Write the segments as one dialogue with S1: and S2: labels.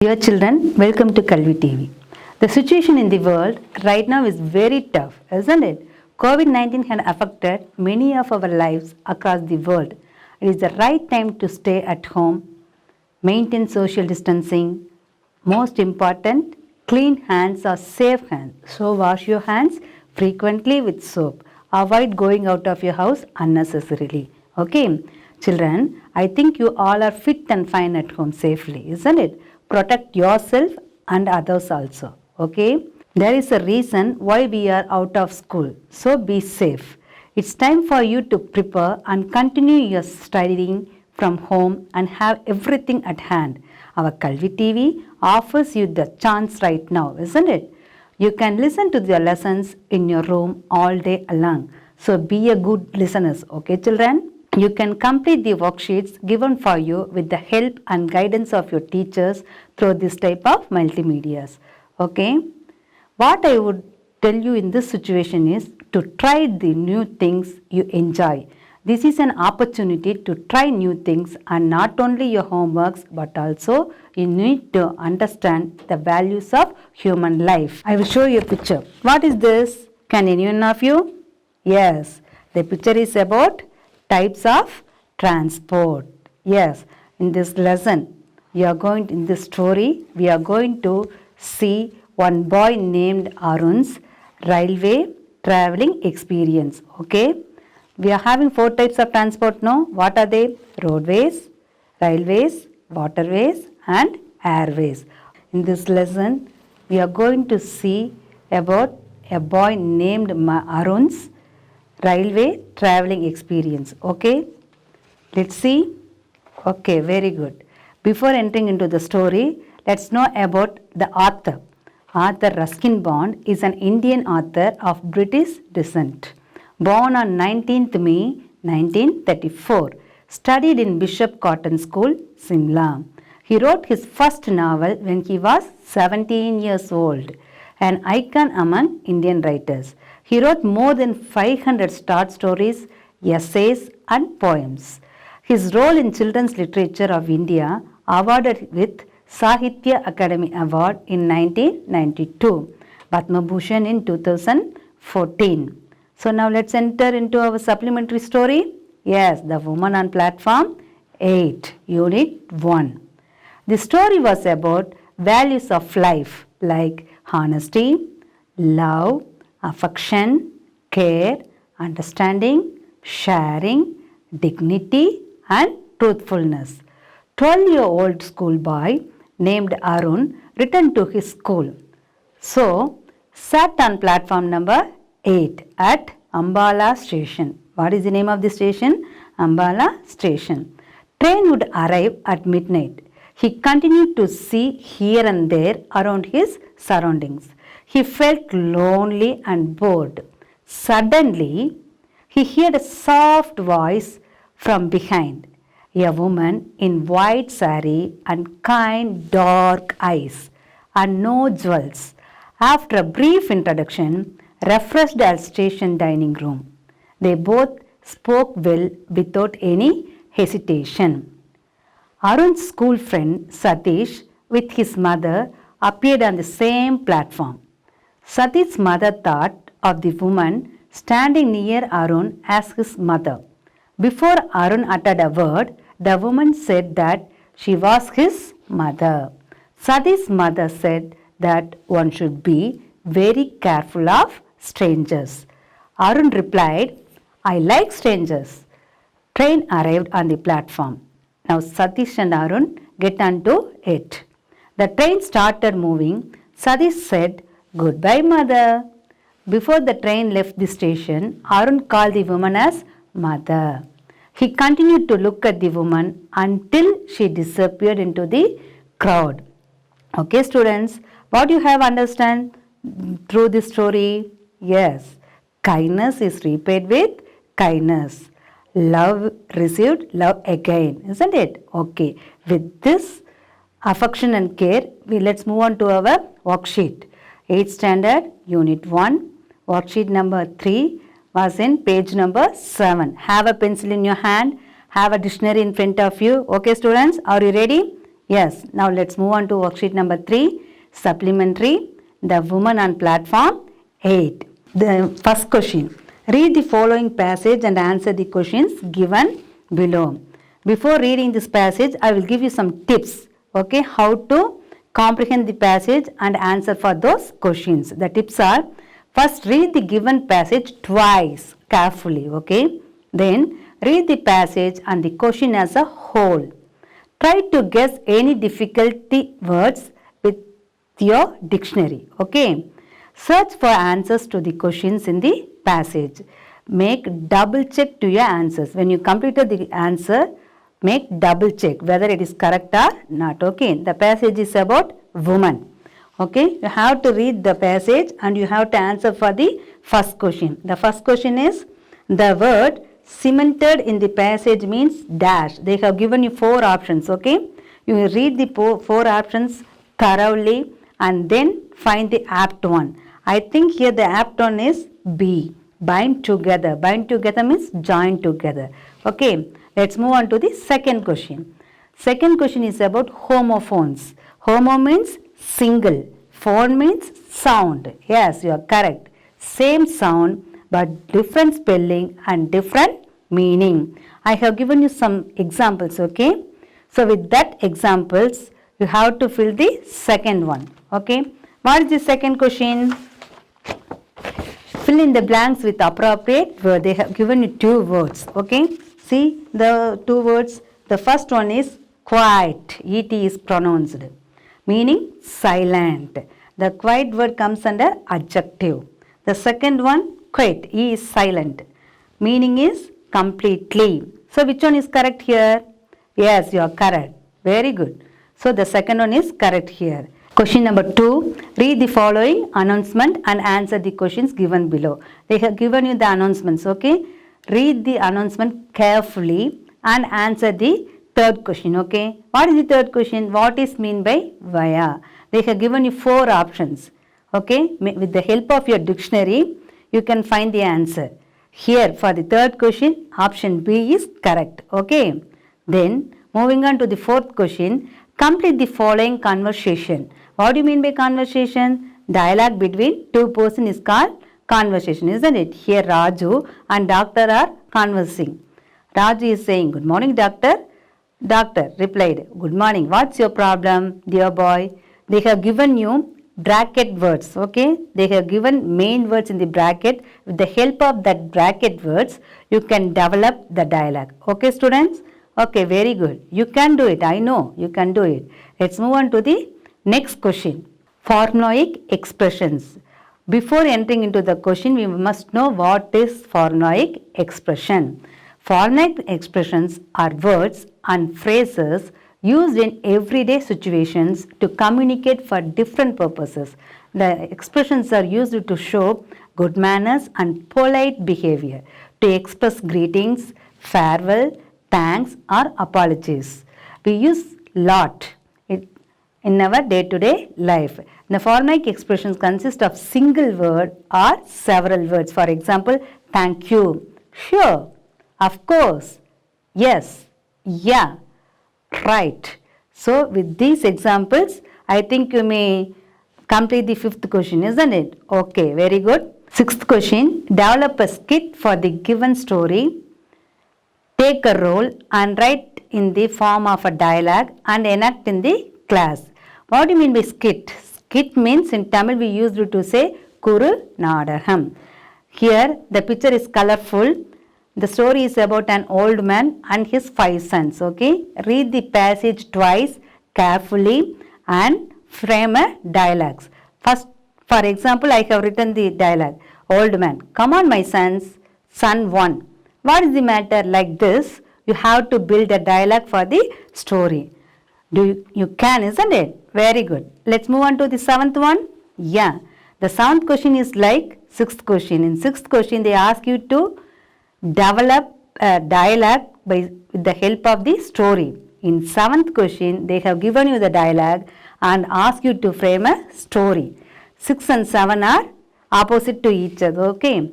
S1: Dear children, welcome to Kalvi TV. The situation in the world right now is very tough, isn't it? COVID-19 has affected many of our lives across the world. It is the right time to stay at home, maintain social distancing. Most important, clean hands or safe hands. So wash your hands frequently with soap. Avoid going out of your house unnecessarily. Okay, children, I think you all are fit and fine at home safely, isn't it? Protect yourself and others also. Okay, there is a reason why we are out of school. So be safe. It's time for you to prepare and continue your studying from home and have everything at hand. Our Kalvi TV offers you the chance right now, isn't it? You can listen to the lessons in your room all day long. So be a good listeners, okay children? You can complete the worksheets given for you with the help and guidance of your teachers through this type of multimedias. Okay? What I would tell you in this situation is to try the new things you enjoy. This is an opportunity to try new things and not only your homeworks but also you need to understand the values of human life. I will show you a picture. What is this? Can anyone of you? Yes, the picture is about types of transport. Yes, in this lesson, in this story, we are going to see one boy named Arun's railway traveling experience. Okay, we are having 4 types of transport now. What are they? Roadways, railways, waterways, and airways. In this lesson, we are going to see about a boy named Arun's railway traveling experience. Okay, let's see. Okay, very good. Before entering into the story, let's know about the author. Arthur Ruskin Bond is an Indian author of British descent. Born on 19th May 1934, studied in Bishop Cotton School, Simla. He wrote his first novel when he was 17 years old, an icon among Indian writers. He wrote more than 500 short stories, essays, and poems. His role in children's literature of India awarded with Sahitya Akademi Award in 1992, Padma Bhushan in 2014. So now let's enter into our supplementary story. Yes, The Woman on Platform 8, Unit 1. The story was about values of life like honesty, love, affection, care, understanding, sharing, dignity, and truthfulness. 12-year-old schoolboy named Arun returned to his school. So, sat on platform number 8 at Ambala station. What is the name of the station? Ambala station. Train would arrive at midnight. He continued to see here and there around his surroundings. He felt lonely and bored. Suddenly, he heard a soft voice from behind. A woman in white saree and kind dark eyes and no jewels. After a brief introduction, refreshed at station dining room. They both spoke well without any hesitation. Arun's school friend Satish with his mother appeared on the same platform. Satish's mother thought of the woman standing near Arun as his mother. Before Arun uttered a word, the woman said that she was his mother. Satish's mother said that one should be very careful of strangers. Arun replied, I like strangers. Train arrived on the platform. Now Satish and Arun get onto it. The train started moving. Satish said, Goodbye, mother. Before the train left the station, Arun called the woman as mother. He continued to look at the woman until she disappeared into the crowd. Okay, students, what you have understand through this story? Yes, kindness is repaid with kindness. Love received, love again, isn't it? Okay, with this affection and care, let's move on to our worksheet. 8th standard, unit 1, worksheet number 3 was in page number 7. Have a pencil in your hand, have a dictionary in front of you. Okay, students, are you ready? Yes, now let's move on to worksheet number 3, supplementary, the woman on platform 8. The first question, read the following passage and answer the questions given below. Before reading this passage, I will give you some tips, okay, how to comprehend the passage and answer for those questions. The tips are, first read the given passage twice carefully, okay. Then read the passage and the question as a whole. Try to guess any difficulty words with your dictionary, okay. Search for answers to the questions in the passage. Make double check to your answers. When you completed the answer, make double check whether it is correct or not, okay. The passage is about woman, okay. You have to read the passage and you have to answer for the first question. The first question is, the word cemented in the passage means dash. They have given you 4 options, okay. You will read the 4 options thoroughly and then find the apt one. I think here the apt one is B, bind together. Bind together means join together, okay. Let's move on to the second question. Second question is about homophones. Homo means single, phone means sound. Yes, you are correct. Same sound but different spelling and different meaning. I have given you some examples, okay. So with that examples, you have to fill the second one, okay. What is the second question? Fill in the blanks with appropriate word. They have given you 2 words, okay. See the 2 words. The first one is quiet. Et is pronounced, meaning silent. The quiet word comes under adjective. The second one, quiet. E is silent. Meaning is completely. So which one is correct here? Yes, you are correct. Very good. So the second one is correct here. Question number 2. Read the following announcement and answer the questions given below. They have given you the announcements, okay. Read the announcement carefully and answer the third question, okay. What is the third question? What is mean by via? They have given you 4 options, okay. With the help of your dictionary, you can find the answer. Here for the third question, option B is correct, okay. Then moving on to the fourth question, complete the following conversation. What do you mean by conversation? Dialogue between 2 persons is called conversation, isn't it? Here Raju and doctor are conversing. Raju is saying, good morning doctor. Doctor replied, good morning. What's your problem, dear boy? They have given you bracket words, okay. They have given main words in the bracket. With the help of that bracket words, you can develop the dialogue. Okay students? Okay, very good. You can do it. I know you can do it. Let's move on to the next question. Formulaic expressions. Before entering into the question, we must know what is formulaic expression. Formulaic expressions are words and phrases used in everyday situations to communicate for different purposes. The expressions are used to show good manners and polite behavior, to express greetings, farewell, thanks or apologies. We use lot in our day-to-day life. The formulaic expressions consist of single word or several words. For example, thank you, sure, of course, yes, yeah, right. So with these examples, I think you may complete the 5th question, isn't it? Okay, very good. 6th question, develop a skit for the given story. Take a role and write in the form of a dialogue and enact in the class. What do you mean by skit? Skit means in Tamil we used to say Kuru Nadagam. Here the picture is colorful. The story is about an old man and his 5 sons. Okay, read the passage twice carefully and frame a dialogue. First, for example, I have written the dialogue. Old man, come on my sons. Son 1. What is the matter? Like this, you have to build a dialogue for the story. You can, isn't it? Very good. Let's move on to the 7th one. Yeah. The 7th question is like 6th question. In 6th question, they ask you to develop a dialogue with the help of the story. In 7th question, they have given you the dialogue and ask you to frame a story. 6 and 7 are opposite to each other. Okay.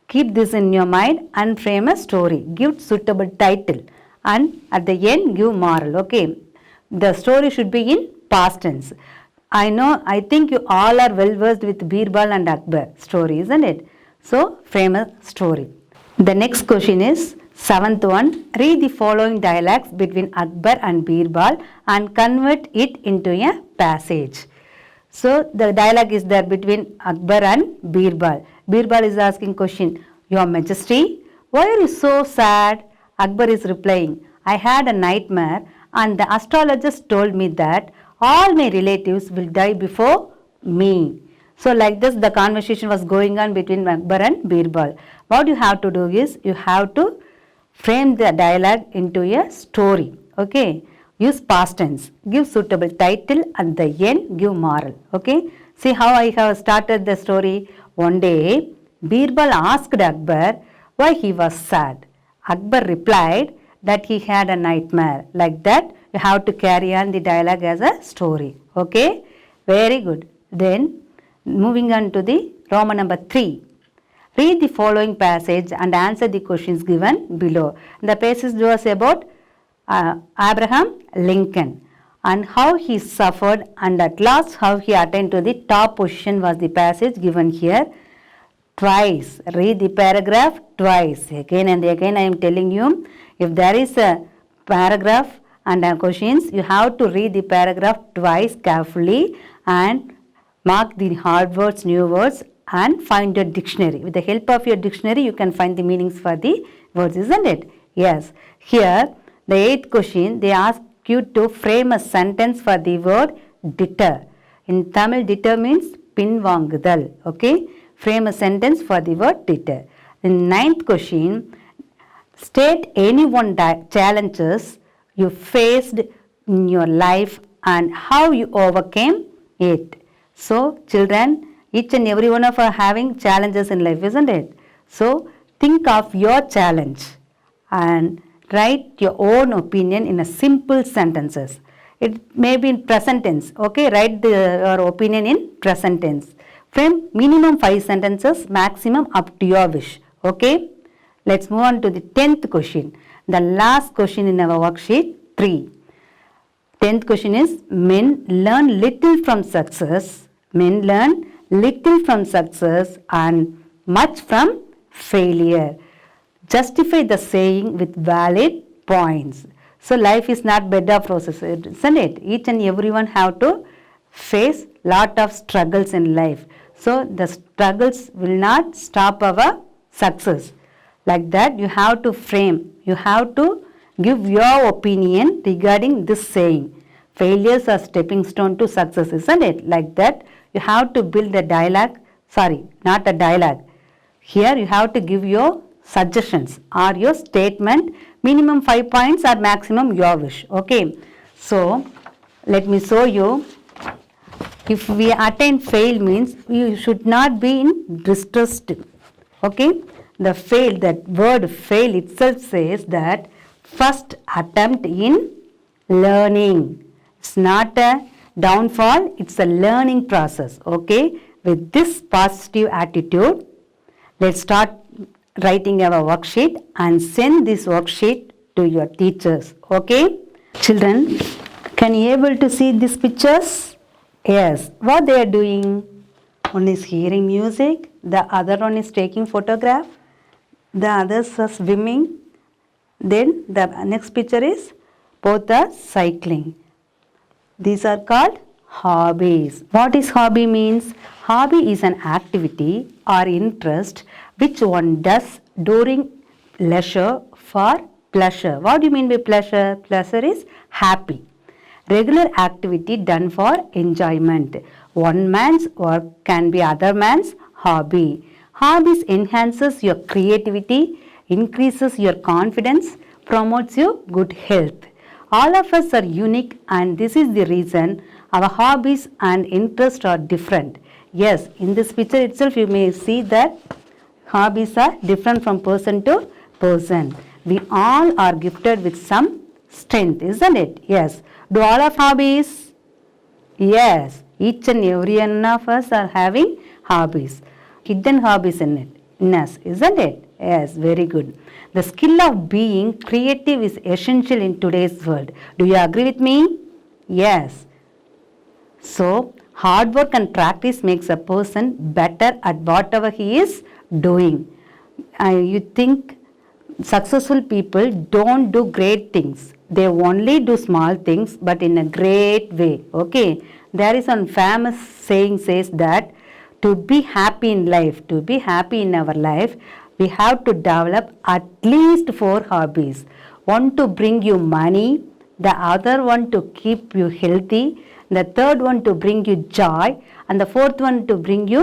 S1: Keep this in your mind and frame a story. Give suitable title and at the end give moral. Okay. the story should be in past tense. I think you all are well versed with Birbal and Akbar story, isn't it? So, frame a story. The next question is seventh one. Read the following dialogues between Akbar and Birbal and convert it into a passage. So, the dialogue is there between Akbar and Birbal. Birbal is asking question, Your Majesty, why are you so sad? Akbar is replying, I had a nightmare and the astrologers told me that all my relatives will die before me. So like this the conversation was going on between Akbar and Birbal. What you have to do is you have to frame the dialogue into a story. Okay. Use past tense. Give suitable title and the end give moral. Okay. See how I have started the story. One day Birbal asked Akbar why he was sad. Akbar replied that he had a nightmare. Like that you have to carry on the dialogue as a story. Okay. Very good. Then moving on to the Roman number 3. Read the following passage and answer the questions given below. The passage was about Abraham Lincoln and how he suffered and at last how he attained to the top position was the passage given here. Twice. Read the paragraph twice. Again and again I am telling you, if there is a paragraph and questions, you have to read the paragraph twice carefully and mark the hard words, new words and find your dictionary. With the help of your dictionary, you can find the meanings for the words, isn't it? Yes. Here, the 8th question, they ask you to frame a sentence for the word deter. In Tamil, deter means pinvangudal. Okay. Frame a sentence for the word deter. In 9th question, state any one challenges you faced in your life and how you overcame it. So, children, each and every one of us are having challenges in life, isn't it? So, think of your challenge and write your own opinion in a simple sentences. It may be in present tense. Okay, write your opinion in present tense. Frame minimum 5 sentences, maximum up to your wish. Okay, let's move on to the 10th question. The last question in our worksheet 3. 10th question is, men learn little from success. Men learn little from success and much from failure. Justify the saying with valid points. So life is not bed of roses, isn't it? Each and everyone have to face lot of struggles in life. So the struggles will not stop our success. Like that you have to frame, you have to give your opinion regarding this saying. Failures are stepping stone to success, isn't it? Like that you have to build a dialogue, not a dialogue. Here you have to give your suggestions or your statement, minimum 5 points or maximum your wish. Okay. So let me show you. If we attain fail means you should not be in distrust. Okay. The fail, that word fail itself says that first attempt in learning. It's not a downfall, it's a learning process. Okay. With this positive attitude, let's start writing our worksheet and send this worksheet to your teachers. Okay. Children, can you able to see these pictures? Yes. What they are doing? One is hearing music, the other one is taking photograph, the others are swimming. Then the next picture is both are cycling. These are called hobbies. What is hobby means? Hobby is an activity or interest which one does during leisure for pleasure. What do you mean by pleasure? Pleasure is happy. Regular activity done for enjoyment. One man's work can be other man's hobby. Hobbies enhances your creativity, increases your confidence, promotes your good health. All of us are unique and this is the reason our hobbies and interests are different. Yes, in this picture itself you may see that hobbies are different from person to person. We all are gifted with some strength, isn't it? Yes. Do all have hobbies? Yes. Each and every one of us are having hobbies. Hidden hobbies in us, isn't it? Yes, very good. The skill of being creative is essential in today's world. Do you agree with me? Yes. So, hard work and practice makes a person better at whatever he is doing. You think successful people don't do great things. They only do small things but in a great way. Okay. There is one famous saying says that to be happy in life, to be happy in our life, we have to develop at least 4 hobbies. One to bring you money, the other one to keep you healthy, the third one to bring you joy, and the fourth one to bring you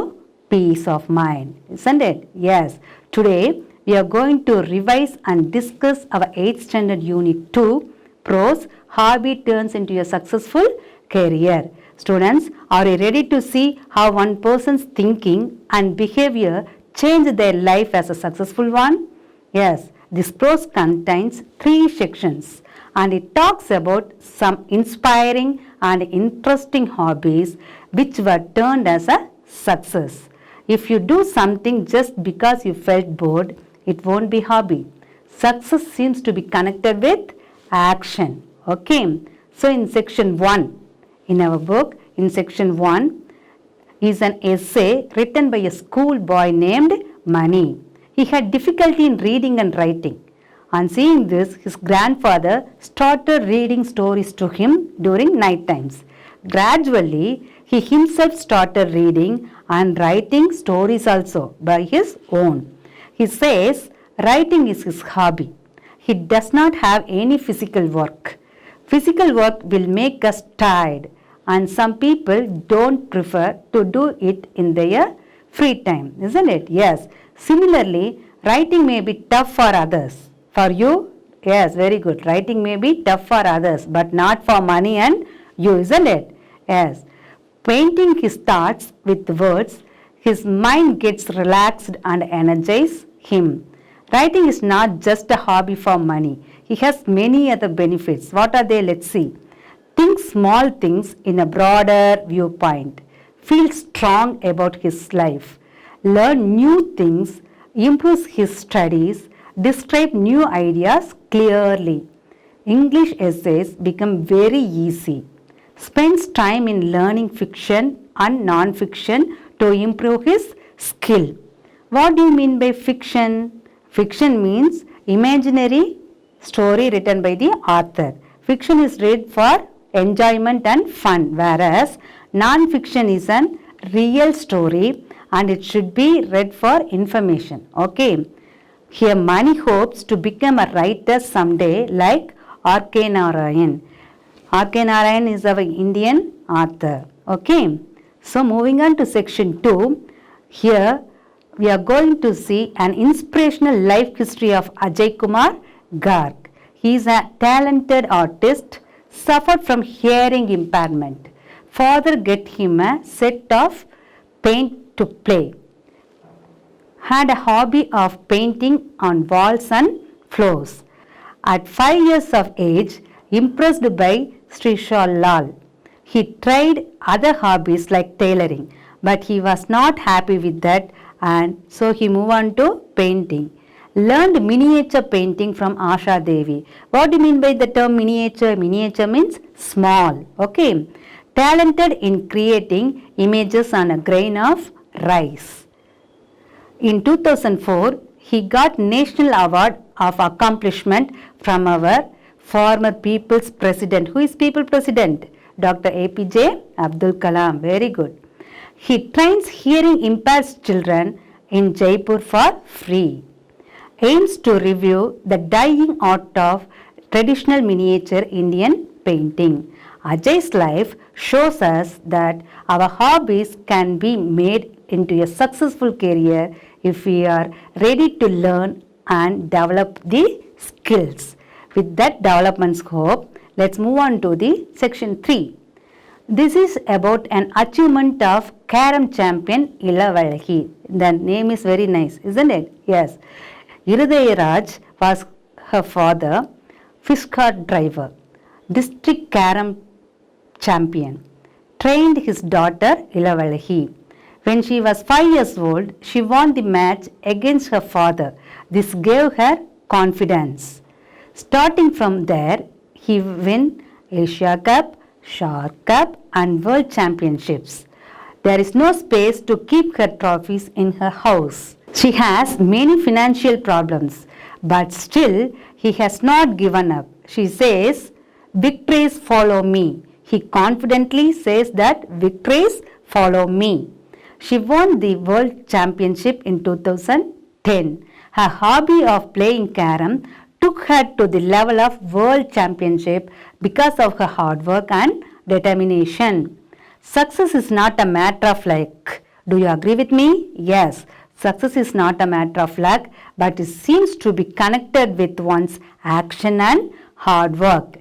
S1: peace of mind. Isn't it? Yes. Today we are going to revise and discuss our 8th standard unit 2 pros hobby turns into a successful career. Students, are you ready to see how one person's thinking and behavior change their life as a successful one? Yes, this pros contains 3 sections and it talks about some inspiring and interesting hobbies which were turned as a success. If you do something just because you felt bored, it won't be hobby. Success seems to be connected with action. Okay. So in section 1, in our book, in section 1 is an essay written by a school boy named Mani. He had difficulty in reading and writing. On seeing this, his grandfather started reading stories to him during night times. Gradually, he himself started reading and writing stories also by his own. He says writing is his hobby. He does not have any physical work. Physical work will make us tired and some people don't prefer to do it in their free time, isn't it? Yes. Similarly, writing may be tough for others. For you, yes, very good. Writing may be tough for others, but not for Mani and you, isn't it? Yes. Painting his thoughts with words, his mind gets relaxed and energizes him. Writing is not just a hobby for Mani. He has many other benefits. What are they? Let's see. Think small things in a broader viewpoint. Feel strong about his life. Learn new things. Improves his studies. Describe new ideas clearly. English essays become very easy. Spends time in learning fiction and non-fiction to improve his skill. What do you mean by fiction? Fiction means imaginary story written by the author. Fiction is read for enjoyment and fun, whereas non-fiction is an real story and it should be read for information. Okay. Here Mani hopes to become a writer someday like R.K. Narayan. R.K. Narayan is our Indian author. Okay. So moving on to section 2, here we are going to see an inspirational life history of Ajay Kumar Garg. He is a talented artist, suffered from hearing impairment. Father get him a set of paint to play. Had a hobby of painting on walls and floors. At 5 years of age, impressed by Srishal Lal, he tried other hobbies like tailoring, but he was not happy with that and so he moved on to painting. Learned miniature painting from Asha Devi. What do you mean by the term miniature? Miniature means small. Okay. Talented in creating images on a grain of rice. In 2004, he got National Award of Accomplishment from our former People's President. Who is People President? Dr. APJ Abdul Kalam. Very good. He trains hearing impaired children in Jaipur for free. Aims to review the dying art of traditional miniature Indian painting. Ajay's life shows us that our hobbies can be made into a successful career if we are ready to learn and develop the skills. With that development scope, let's move on to the section 3. This is about an achievement of Carom champion Ilavalagi. The name is very nice, isn't it? Yes. Irudayaraj was her father, fish cart driver, district Carom champion. Trained his daughter Ilavalagi. When she was 5 years old, she won the match against her father. This gave her confidence. Starting from there, he won Asia Cup, Shark Cup, and World Championships. There is no space to keep her trophies in her house. She has many financial problems, but still he has not given up. She says, "Victories follow me." He confidently says that victories follow me. She won the World Championship in 2010. Her hobby of playing carom took her to the level of World Championship because of her hard work and determination. Success is not a matter of luck. Do you agree with me? Yes, success is not a matter of luck, but it seems to be connected with one's action and hard work.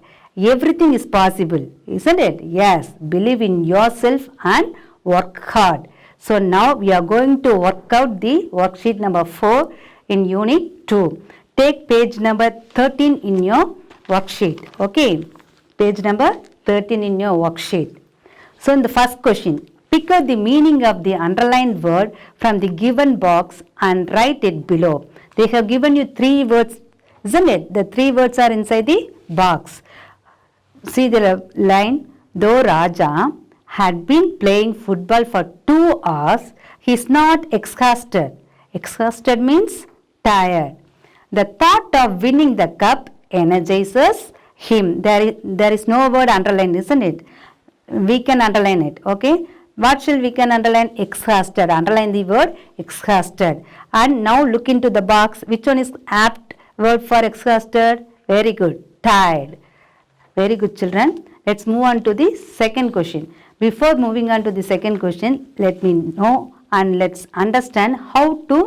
S1: Everything is possible, isn't it? Yes, believe in yourself and work hard. So now we are going to work out the worksheet number 4 in unit 2. Take page number 13 in your worksheet. Okay, page number 13 in your worksheet. So in the first question, pick out the meaning of the underlined word from the given box and write it below. They have given you 3 words, isn't it? The 3 words are inside the box. See the line, though Raja had been playing football for 2 hours, he is not exhausted. Exhausted means tired. The thought of winning the cup energizes him. There is no word underlined, isn't it? We can underline it, okay? What shall we can underline? Exhausted. Underline the word exhausted. And now look into the box. Which one is apt word for exhausted? Very good. Tired. Very good, children. Let's move on to the second question. Before moving on to the second question, let me know and let's understand how to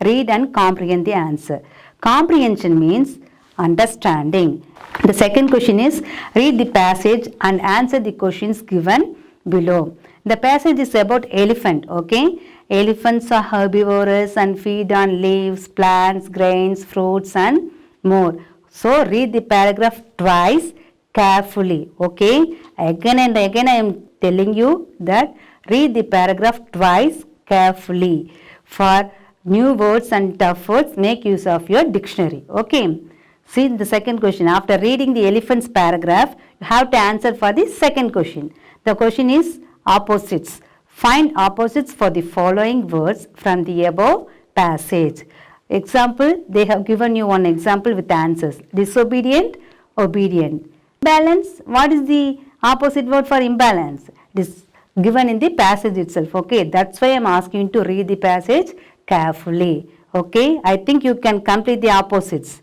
S1: read and comprehend the answer. Comprehension means understanding. The second question is read the passage and answer the questions given below. The passage is about elephant, okay? Elephants are herbivorous and feed on leaves, plants, grains, fruits and more. So read the paragraph twice carefully, okay? Again and again I am telling you that read the paragraph twice carefully. For new words and tough words, make use of your dictionary, okay? See the second question. After reading the elephant's paragraph, you have to answer for the second question. The question is opposites. Find opposites for the following words from the above passage. Example, they have given you one example with answers. Disobedient, obedient. Imbalance, what is the opposite word for imbalance? It is given in the passage itself. Okay, that's why I am asking you to read the passage carefully. Okay, I think you can complete the opposites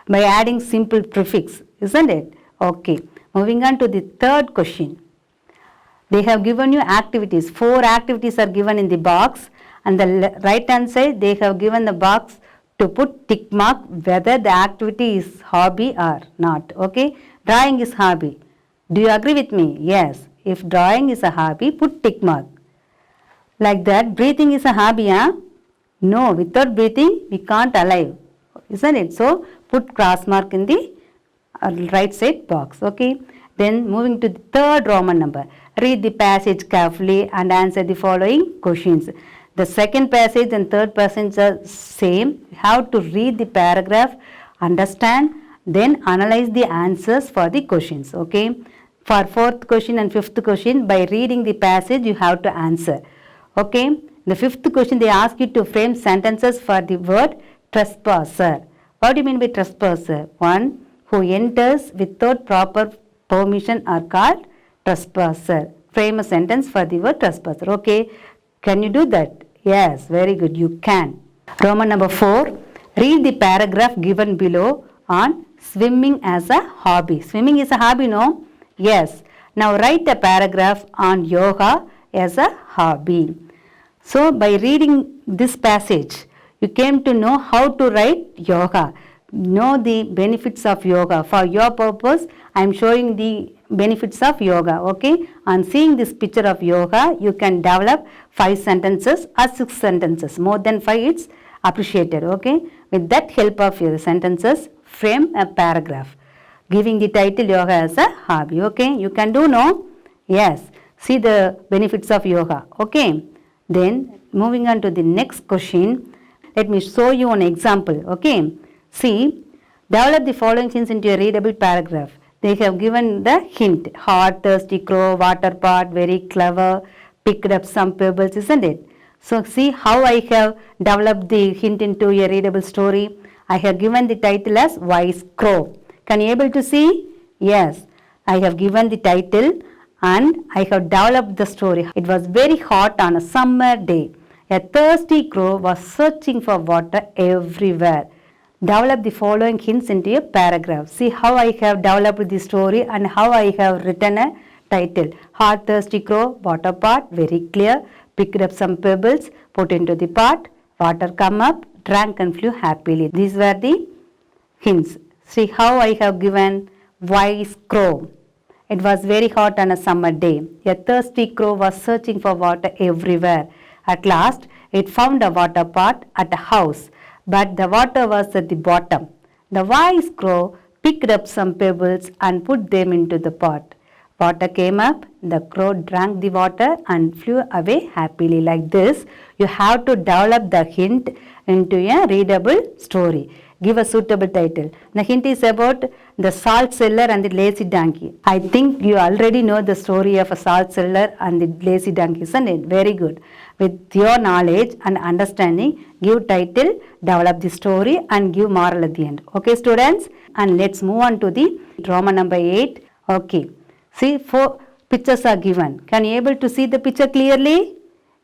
S1: by adding simple prefix, isn't it? Okay, moving on to the third question. They have given you activities. 4 activities are given in the box, and the right hand side they have given the box to put tick mark whether the activity is hobby or not. Okay, drawing is hobby. Do you agree with me? Yes. If drawing is a hobby, put tick mark. Like that, breathing is a hobby, huh? No, without breathing, we can't alive, isn't it? So, put cross mark in the right side box, okay? Then, moving to the third Roman number. Read the passage carefully and answer the following questions. The second passage and third passage are same. You have to read the paragraph, understand, then analyze the answers for the questions, okay? For fourth question and fifth question, by reading the passage, you have to answer, okay? The fifth question, they ask you to frame sentences for the word trespasser. What do you mean by trespasser? One who enters without proper permission are called trespasser. Frame a sentence for the word trespasser. Okay, can you do that? Yes, very good, you can. Roman number 4, read the paragraph given below on swimming as a hobby. Swimming is a hobby, no? Yes. Now write a paragraph on yoga as a hobby. So by reading this passage, you came to know how to write yoga. Know the benefits of yoga. For your purpose, I am showing the benefits of yoga, okay? On seeing this picture of yoga, you can develop 5 sentences or 6 sentences. More than 5, it's appreciated, okay? With that help of your sentences, frame a paragraph, giving the title yoga as a hobby, okay? You can do, no? Yes. See the benefits of yoga, okay? Then, moving on to the next question, let me show you an example, okay? See, develop the following things into a readable paragraph. they have given the hint. Hot, thirsty crow, water pot, very clever, picked up some pebbles, isn't it? So see how I have developed the hint into a readable story. I have given the title as Wise Crow. Can you able to see? Yes, I have given the title and I have developed the story. It was very hot on a summer day. A thirsty crow was searching for water everywhere. Develop the following hints into a paragraph. See how I have developed the story and how I have written a title. Hot, thirsty crow, water pot, very clear. Picked up some pebbles, put into the pot, water come up, drank and flew happily. These were the hints. See how I have given Wise Crow. It was very hot on a summer day. A thirsty crow was searching for water everywhere. At last, it found a water pot at a house, but the water was at the bottom. The wise crow picked up some pebbles and put them into the pot. Water came up, the crow drank the water and flew away happily. Like this, you have to develop the hint into a readable story. Give a suitable title. The hint is about the salt cellar and the lazy donkey. I think you already know the story of a salt cellar and the lazy donkey, isn't it? Very good. With your knowledge and understanding, give title, develop the story and give moral at the end. Okay students? And let's move on to the drama number 8. Okay. See, 4 pictures are given. Can you able to see the picture clearly?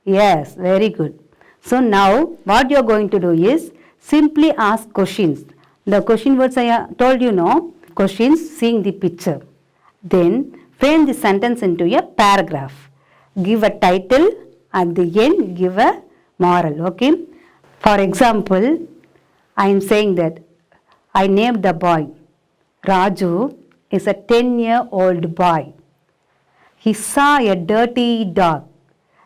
S1: Yes, very good. So now what you are going to do is simply ask questions. The question words I told you no. Questions seeing the picture. Then frame the sentence into a paragraph. Give a title. At the end give a moral. Okay. For example, I am saying that I named the boy Raju. Is a 10-year-old boy. He saw a dirty dog.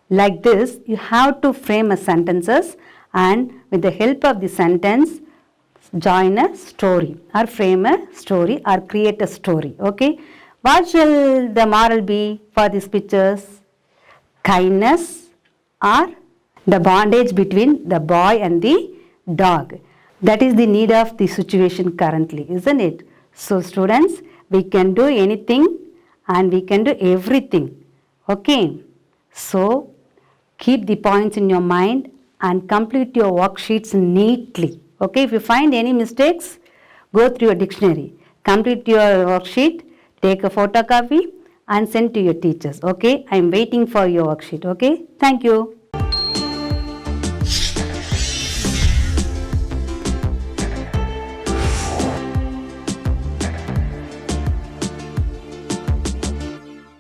S1: Like this, you have to frame a sentences and with the help of the sentence, join a story or frame a story or create a story. Okay. What shall the moral be for these pictures? Kindness or the bondage between the boy and the dog. That is the need of the situation currently, isn't it? So students, we can do anything and we can do everything. Okay. So keep the points in your mind and complete your worksheets neatly. Okay. If you find any mistakes, go through your dictionary. Complete your worksheet, take a photocopy and send to your teachers. Okay. I am waiting for your worksheet. Okay. Thank you.